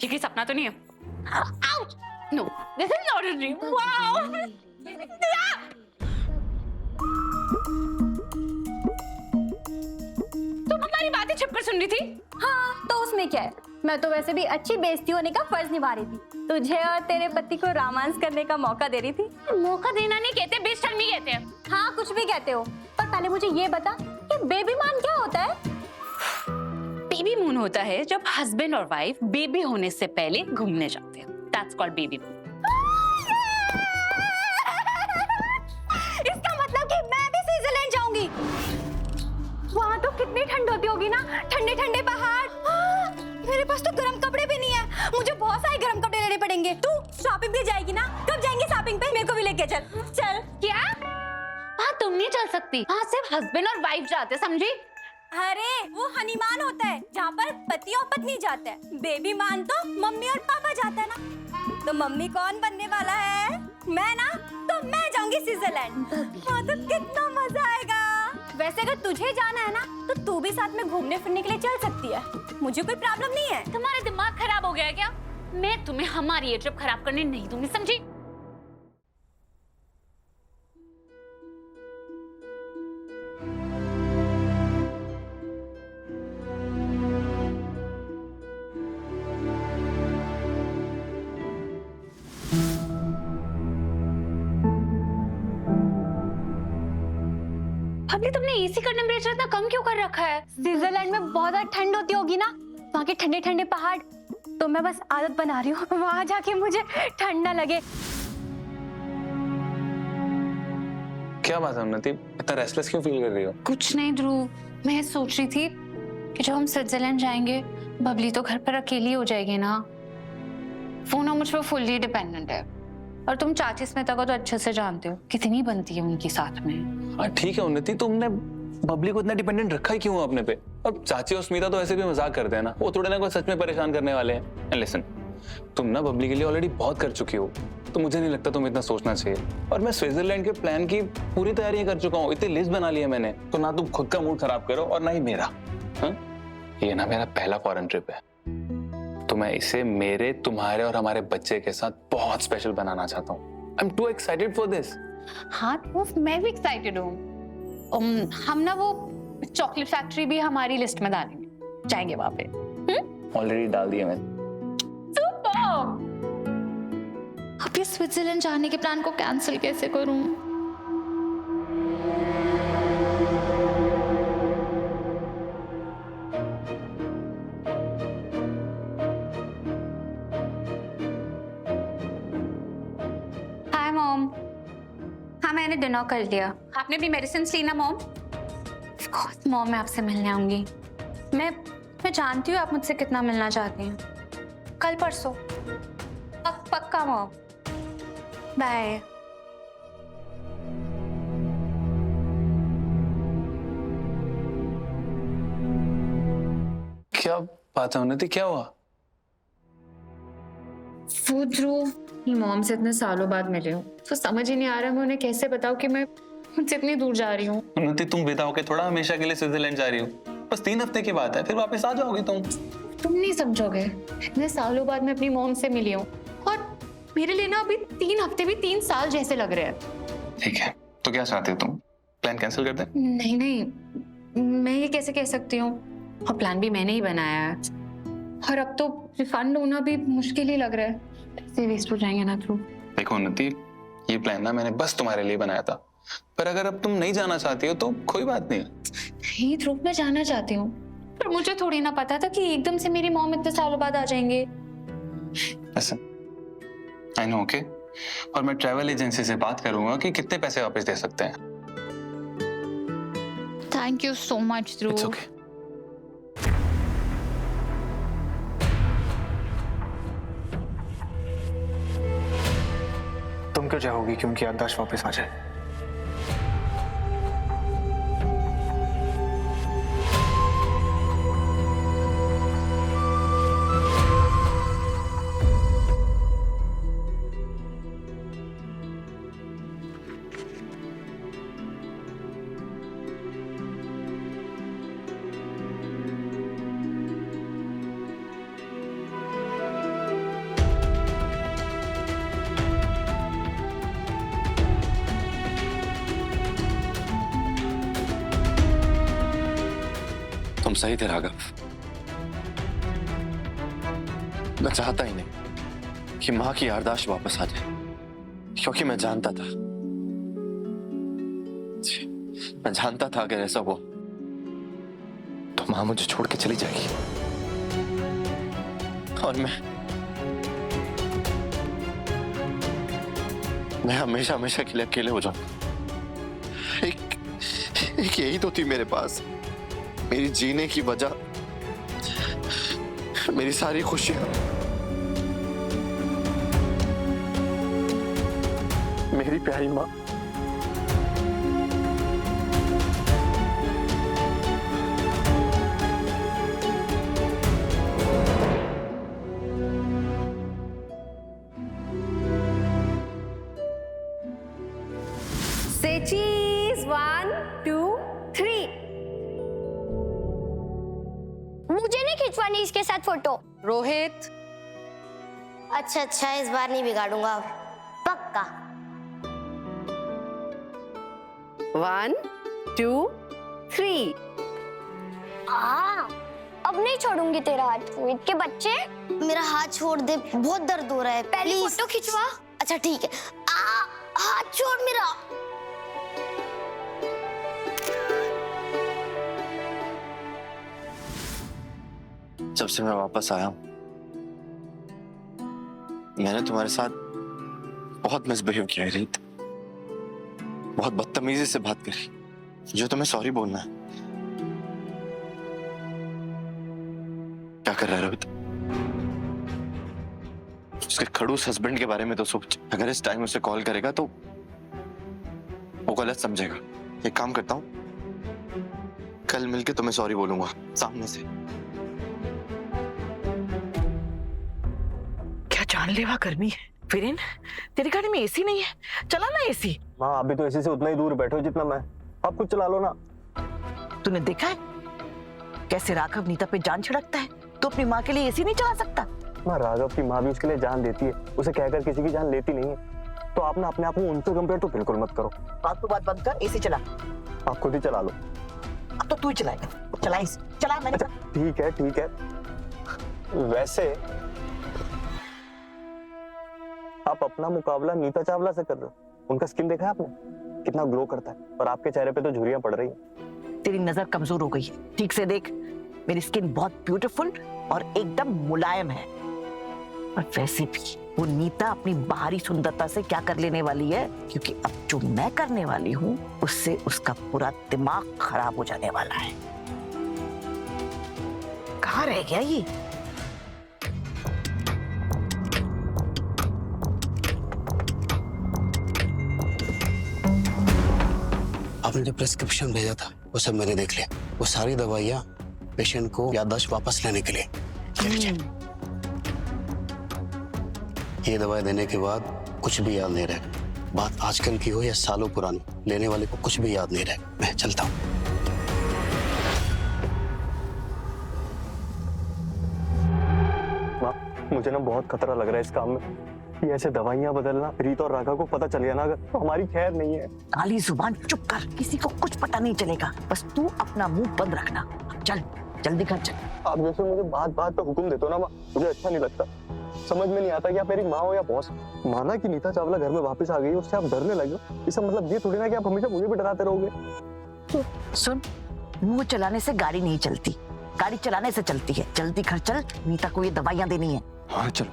ये कोई सपना तो नहीं है? Ouch! No, this is not a dream. Wow! तुम हमारी बातें छिपकर सुन रही थी? हाँ, तो उसमें क्या है? मैं तो वैसे भी अच्छी बेइज्जती होने का फर्ज निभा रही थी। तुझे और तेरे पति को रोमांस करने का मौका दे रही थी। मौका देना नहीं कहते, बेशर्मी कहते हैं। हाँ, कुछ भी कहते हो, पर पहले मुझे ये बता कि बेबी मान क्या होता है? बेबी मून होता है जब हस्बैंड और वाइफ बेबी होने से पहले घूमने जाते हैं। That's called baby moon. इसका मतलब कि मैं भी स्विट्जरलैंड जाऊंगी। वहाँ तो कितनी ठंड होती होगी ना, ठंडे ठंडे पहाड़। मेरे पास तो गर्म कपड़े भी नहीं है, मुझे बहुत सारे गर्म कपड़े लेने पड़ेंगे। तू शॉपिंग पे जाएगी ना? कब जाएंगे शॉपिंग पे? मेरे को भी लेके चल। चल। क्या? वहाँ तुम नहीं चल सकती, वहाँ सिर्फ हस्बैंड और वाइफ जाते, समझी? अरे वो हनीमान होता है जहाँ पर पति और पत्नी जाते हैं। बेबी मान तो मम्मी और पापा जाते हैं ना। तो मम्मी कौन बनने वाला है? मैं ना, तो मैं जाऊंगी स्विट्जरलैंड। वहाँ तो कितना मजा आएगा। वैसे अगर तुझे जाना है ना, तो तू भी साथ में घूमने फिरने के लिए चल सकती है। मुझे कोई प्रॉब्लम नहीं है। तुम्हारा दिमाग खराब हो गया है क्या? मैं तुम्हें हमारी ये ट्रिप खराब करने नहीं दूंगी, समझी? अभी तुमने एसी का टेम्परेचर इतना कम क्यों कर रखा है? स्विट्जरलैंड में बहुत ज्यादा ठंड होती होगी ना, वहाँ के ठंडे ठंडे पहाड़। तो मैं बस आदत बना रही हूँ, वहाँ जाके मुझे ठंड ना लगे। क्या बात है उन्नति, इतना रेस्टलेस क्यों फील कर रही हो? कुछ नहीं ध्रुव, मैं सोच रही थी कि जब हम स्विट्जरलैंड जाएंगे, बबली तो घर पर अकेली हो जाएगी ना। वो ना मुझ पर फुल्ली डिपेंडेंट है, और तुम चाची स्मिता को तो अच्छे से जानते हो, कितनी बनती है उनकी साथ में। हाँ ठीक है उन्नति, तुमने बबली को इतना डिपेंडेंट रखा ही क्यों अपने पे? अब चाची और स्मिता तो ऐसे भी मजाक करते हैं ना, वो थोड़े ना कोई सच में परेशान करने वाले हैं। एंड लिसन, तुम ना बबली के लिए ऑलरेडी बहुत कर चुकी हो, तो मुझे नहीं लगता तुम्हें इतना सोचना चाहिए। और मैं स्विट्जरलैंड के प्लान की पूरी तैयारी कर चुका हूँ, इतनी लिस्ट बना ली है मैंने। तो ना तुम खुद का मूड खराब करो और ना ही मेरा। हाँ, ये ना मेरा पहला फॉरेन ट्रिप है, तो मैं इसे मेरे, तुम्हारे और हमारे बच्चे के साथ बहुत स्पेशल बनाना चाहता हूँ। I am to excited for this. हाँ ध्रुव, मैं भी एक्साइटेड हूँ। हम ना वो चॉकलेट फैक्ट्री भी हमारी लिस्ट में डालेंगे, जाएंगे वहां पे। ऑलरेडी डाल दिया मैंने। अब ये स्विट्जरलैंड जाने के प्लान को कैंसिल कैसे करूं? Hi mom. हाँ, मैंने डिनर कर लिया। आपने भी मेडिसिन ली ना मॉम? ऑफ कोर्स मॉम, मैं आपसे मिलने आऊंगी। मैं जानती हूँ आप मुझसे कितना मिलना चाहती हैं। कल परसों पक्का मॉम। बाय। क्या बात है उन्नति, क्या हुआ? वो ध्रुव, मॉम से इतने सालों बाद मिले हूँ, तो समझ ही नहीं आ रहा मैं उन्हें कैसे बताऊँ कि मैं उनसे इतनी दूर जा रही हूँ। उन्नति, तुम विदा होके थोड़ा हमेशा के लिए स्विट्जरलैंड जा रही हो, बस 3 हफ्ते की बात है, फिर वापस आ जाओगी तुम नहीं समझोगे, इतने सालों बाद मैं अपनी मॉम से मिली हूँ, और मेरे लिए ना अभी 3 हफ्ते भी 3 साल जैसे लग रहे हैं। ठीक है, तो क्या चाहते हो तुम? प्लान कैंसिल कर दें? नहीं नहीं, मैं ये कैसे कह सकती हूँ, और प्लान भी मैंने ही बनाया है, और अब तो रिफंड होना भी मुश्किल ही लग रहा है। पैसे वेस्ट हो जाएंगे ना ध्रुव। देखो उन्नति, ये प्लान ना मैंने बस तुम्हारे लिए बनाया था, पर अगर अब तुम नहीं जाना चाहती हो तो कोई बात नहीं। नहीं ध्रुव, मैं जाना चाहती हूँ, पर मुझे थोड़ी ना पता था कि एकदम से मेरी मॉम इतने सालों बाद आ जाएंगे। Listen, I know, okay? और मैं ट्रैवल एजेंसी से बात करूंगा कि कितने पैसे वापस दे सकते हैं। Thank you so much Dhruv. It's okay. तुम क्यों चाहोगी कि उनकी याददाश्त वापस आ जाए? सही थे राघव। मैं चाहता ही नहीं कि माँ की याददाश्त वापस आ जाए, क्योंकि मैं जानता था कि अगर ऐसा हुआ तो माँ मुझे छोड़ के चली जाएगी और मैं हमेशा हमेशा के लिए अकेले हो जाऊंगा। एक यही तो थी मेरे पास, मेरी जीने की वजह, मेरी सारी खुशियां, मेरी प्यारी माँ। Say cheese. 1, 2, 3. मुझे नहीं खिंचवानी इसके साथ फोटो। रोहित, अच्छा, इस बार नहीं बिगाड़ूंगा पक्का। 1, 2, 3. अब नहीं छोड़ूंगी तेरा हाथ। रोहित के बच्चे, मेरा हाथ छोड़ दे, बहुत दर्द हो रहा है। पहले फोटो खिंचवा। अच्छा ठीक है। हाथ छोड़ मेरा। जब से मैं वापस आया हूं, मैंने तुम्हारे साथ बहुत मिसबिहेव किया है रीत, बहुत बदतमीजी से बात करी। जो तुम्हें सॉरी बोलना है। क्या कर रहा है रोहित? उसके खड़ूस हस्बैंड के बारे में तो सोच। अगर इस टाइम उसे कॉल करेगा तो वो गलत समझेगा। एक काम करता हूं, कल मिलके तुम्हें सॉरी बोलूंगा सामने से। क्या जानलेवा गर्मी है। वीरेन, तेरी गाड़ी में एसी नहीं है, चला ना एसी। माँ आप भी तो एसी से उतना ही दूर बैठो जितना मैं। आप कुछ चला लो ना। तूने देखा है कैसे राघव नीता पे जान छिड़कता है? तू अपनी माँ के लिए एसी नहीं चला सकता? माँ राघव की माँ भी उसके लिए जान देती है, उसे कहकर किसी की जान लेती नहीं है। तो आप ना अपने आप को उनसे कंपेयर तो बिल्कुल मत करो। बात बंद कर, एसी चला। आप खुद ही चला लो। अब तो तू ही चलाएगा। चला एसी, चला। मैंने अच्छा ठीक है। वैसे आप अपना मुकाबला नीता चावला से कर रहे हो। उनका स्किन देखा है आपने? कितना ग्लो करता है, और आपके चेहरे पे तो झुर्रियां पड़ रही हैं। तेरी नजर कमजोर हो गई है, ठीक से देख। मेरी स्किन बहुत ब्यूटीफुल और एकदम मुलायम है। और वैसे भी वो नीता अपनी बाहरी सुंदरता से क्या कर लेने वाली है, क्योंकि अब जो मैं करने वाली हूँ उससे उसका पूरा दिमाग खराब हो जाने वाला है। कहाँ रह गया ये? आपने जो प्रिस्क्रिप्शन भेजा था वो सब मैंने देख लिया। वो सारी दवाइयाँ पेशेंट को याददाश्त वापस लेने के लिए। ये दवाई देने के बाद कुछ भी याद नहीं रहेगा। बात आजकल की हो या सालों पुरानी, लेने वाले को कुछ भी याद नहीं रहेगा। मैं चलता हूँ। माँ मुझे ना बहुत खतरा लग रहा है इस काम में। ये ऐसे दवाइयाँ बदलना, रीत और राघव को पता चल गया ना अगर, तो हमारी खैर नहीं है। काली जुबान चुप कर, किसी को कुछ पता नहीं चलेगा। बस तू अपना मुंह बंद रखना। चल जल्दी घर चल। आप जैसे मुझे बात पे हुक्म देते हो ना माँ, मुझे अच्छा नहीं लगता। समझ में नहीं आता कि आप मेरी माँ हो या बॉस। माना कि नीता चावला घर में वापस आ गई, उससे आप डरने लगे हो। इसका मतलब ये थोड़ी ना कि आप हमेशा मुझे भी डराते रहोगे। सुन, मुंह चलाने से गाड़ी नहीं चलती, गाड़ी चलाने से चलती है। जल्दी घर चल, नीता को ये दवाइयाँ देनी है। हाँ चलो।